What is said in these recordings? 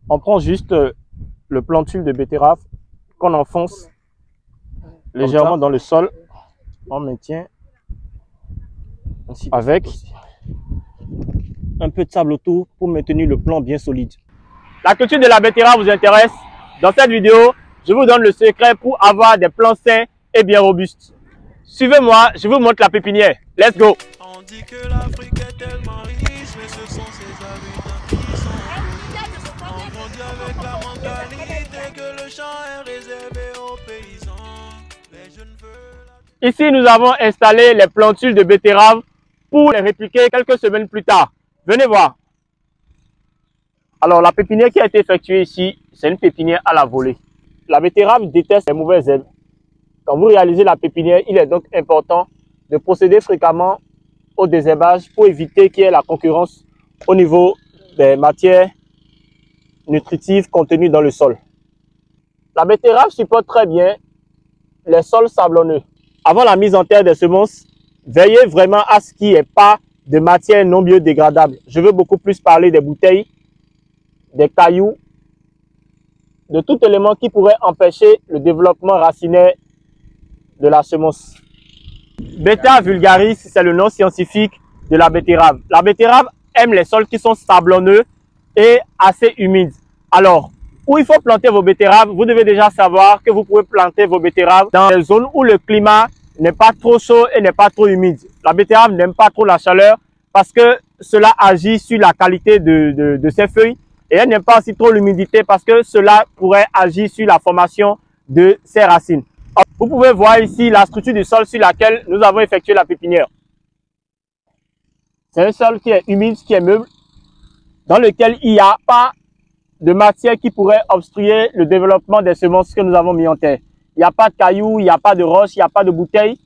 On prend juste le plantule de betterave qu'on enfonce légèrement dans le sol. On maintient avec un peu de sable autour pour maintenir le plant bien solide. La culture de la betterave vous intéresse? Dans cette vidéo, je vous donne le secret pour avoir des plants sains et bien robustes. Suivez-moi, je vous montre la pépinière. Let's go! On dit que l'Afrique est tellement riche, mais ce sont ses habitants qui sont pauvres. On grandit avec la mentalité que le champ est réservé aux paysans. Mais je ne veux... Ici, nous avons installé les plantules de betterave pour les répliquer quelques semaines plus tard. Venez voir. Alors, la pépinière qui a été effectuée ici, c'est une pépinière à la volée. La betterave déteste les mauvaises herbes. Quand vous réalisez la pépinière, il est donc important de procéder fréquemment au désherbage pour éviter qu'il y ait la concurrence au niveau des matières nutritives contenues dans le sol. La betterave supporte très bien les sols sablonneux. Avant la mise en terre des semences, veillez vraiment à ce qu'il n'y ait pas de matière non biodégradable. Je veux beaucoup plus parler des bouteilles, des cailloux, de tout élément qui pourrait empêcher le développement racinaire de la semence. Beta vulgaris, c'est le nom scientifique de la betterave. La betterave aime les sols qui sont sablonneux et assez humides. Alors, où il faut planter vos betteraves, vous devez déjà savoir que vous pouvez planter vos betteraves dans des zones où le climat n'est pas trop chaud et n'est pas trop humide. La betterave n'aime pas trop la chaleur parce que cela agit sur la qualité de ses feuilles. Et elle n'aime pas aussi trop l'humidité parce que cela pourrait agir sur la formation de ses racines. Vous pouvez voir ici la structure du sol sur laquelle nous avons effectué la pépinière. C'est un sol qui est humide, qui est meuble, dans lequel il n'y a pas de matière qui pourrait obstruer le développement des semences que nous avons mis en terre. Il n'y a pas de cailloux, il n'y a pas de roches, il n'y a pas de bouteilles.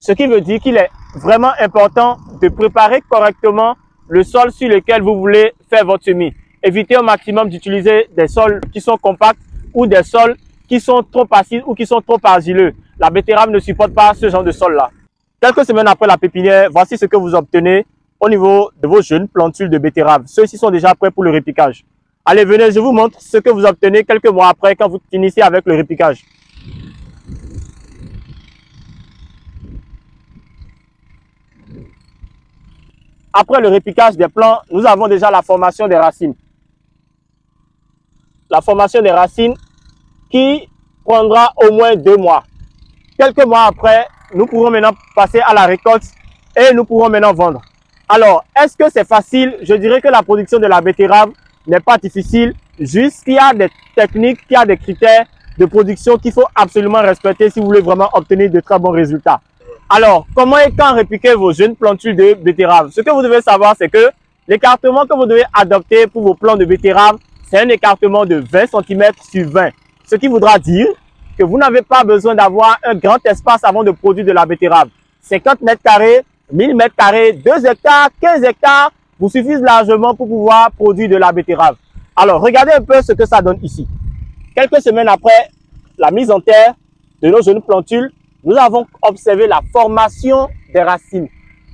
Ce qui veut dire qu'il est vraiment important de préparer correctement le sol sur lequel vous voulez faire votre semis. Évitez au maximum d'utiliser des sols qui sont compacts ou des sols qui sont trop acides ou qui sont trop argileux. La betterave ne supporte pas ce genre de sol-là. Quelques semaines après la pépinière, voici ce que vous obtenez au niveau de vos jeunes plantules de betterave. Ceux-ci sont déjà prêts pour le répiquage. Allez, venez, je vous montre ce que vous obtenez quelques mois après quand vous finissez avec le répiquage. Après le répiquage des plants, nous avons déjà la formation des racines. La formation des racines qui prendra au moins 2 mois. Quelques mois après, nous pourrons maintenant passer à la récolte et nous pourrons maintenant vendre. Alors, est-ce que c'est facile? Je dirais que la production de la betterave n'est pas difficile, juste qu'il y a des techniques, qu'il y a des critères de production qu'il faut absolument respecter si vous voulez vraiment obtenir de très bons résultats. Alors, comment et quand répliquer vos jeunes plantules de betterave? Ce que vous devez savoir, c'est que l'écartement que vous devez adopter pour vos plants de betterave, c'est un écartement de 20 cm sur 20. Ce qui voudra dire que vous n'avez pas besoin d'avoir un grand espace avant de produire de la betterave. 50 mètres carrés, 1000 mètres carrés, 2 hectares, 15 hectares vous suffisent largement pour pouvoir produire de la betterave. Alors, regardez un peu ce que ça donne ici. Quelques semaines après la mise en terre de nos jeunes plantules, nous avons observé la formation des racines.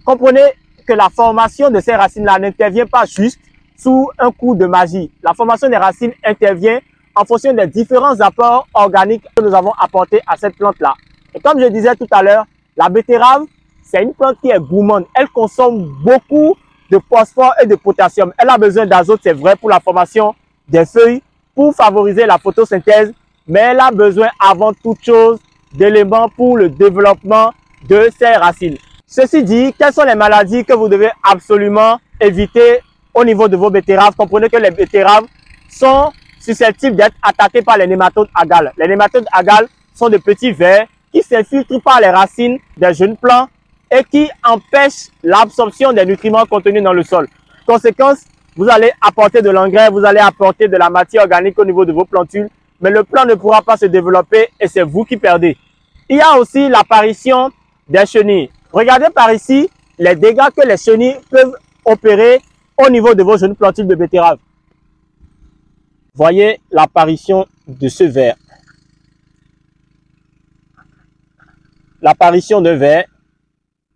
Comprenez que la formation de ces racines-là n'intervient pas juste sous un coup de magie. La formation des racines intervient en fonction des différents apports organiques que nous avons apportés à cette plante-là. Et comme je disais tout à l'heure, la betterave, c'est une plante qui est gourmande. Elle consomme beaucoup de phosphore et de potassium. Elle a besoin d'azote, c'est vrai, pour la formation des feuilles, pour favoriser la photosynthèse, mais elle a besoin avant toute chose d'éléments pour le développement de ses racines. Ceci dit, quelles sont les maladies que vous devez absolument éviter au niveau de vos betteraves? Comprenez que les betteraves sont susceptibles d'être attaquées par les nématodes agales. Les nématodes agales sont de petits vers qui s'infiltrent par les racines des jeunes plants et qui empêchent l'absorption des nutriments contenus dans le sol. Conséquence, vous allez apporter de l'engrais, vous allez apporter de la matière organique au niveau de vos plantules, mais le plant ne pourra pas se développer et c'est vous qui perdez. Il y a aussi l'apparition des chenilles. Regardez par ici les dégâts que les chenilles peuvent opérer au niveau de vos jeunes plantules de betterave. Voyez l'apparition de ce ver. L'apparition d'un ver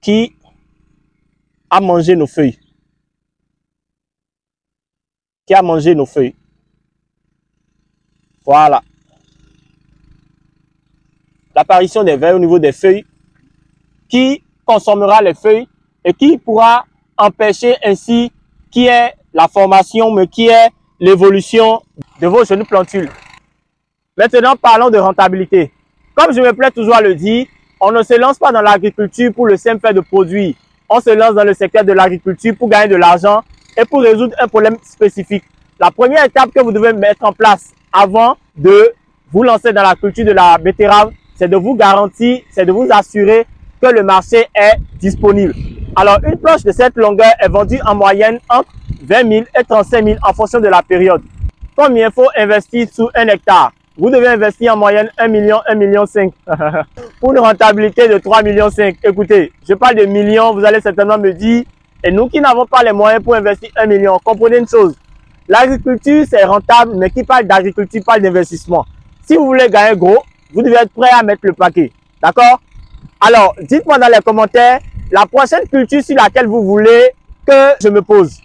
qui a mangé nos feuilles. Qui a mangé nos feuilles. Voilà. L'apparition des vers au niveau des feuilles qui consommera les feuilles et qui pourra empêcher ainsi qu'il y ait la formation, mais qui est l'évolution de vos jeunes plantules. Maintenant, parlons de rentabilité. Comme je me plais toujours à le dire, on ne se lance pas dans l'agriculture pour le simple fait de produire. On se lance dans le secteur de l'agriculture pour gagner de l'argent et pour résoudre un problème spécifique. La première étape que vous devez mettre en place avant de vous lancer dans la culture de la betterave, c'est de vous garantir, c'est de vous assurer que le marché est disponible. Alors, une planche de cette longueur est vendue en moyenne entre 20 000 et 35 000 en fonction de la période. Combien il faut investir sur 1 hectare? Vous devez investir en moyenne 1 million, 1,5 million. Pour une rentabilité de 3,5 millions. Écoutez, je parle de millions, vous allez certainement me dire, et nous qui n'avons pas les moyens pour investir 1 million, comprenez une chose. L'agriculture, c'est rentable, mais qui parle d'agriculture parle d'investissement. Si vous voulez gagner gros, vous devez être prêt à mettre le paquet. D'accord? Alors, dites-moi dans les commentaires la prochaine culture sur laquelle vous voulez que je me pose.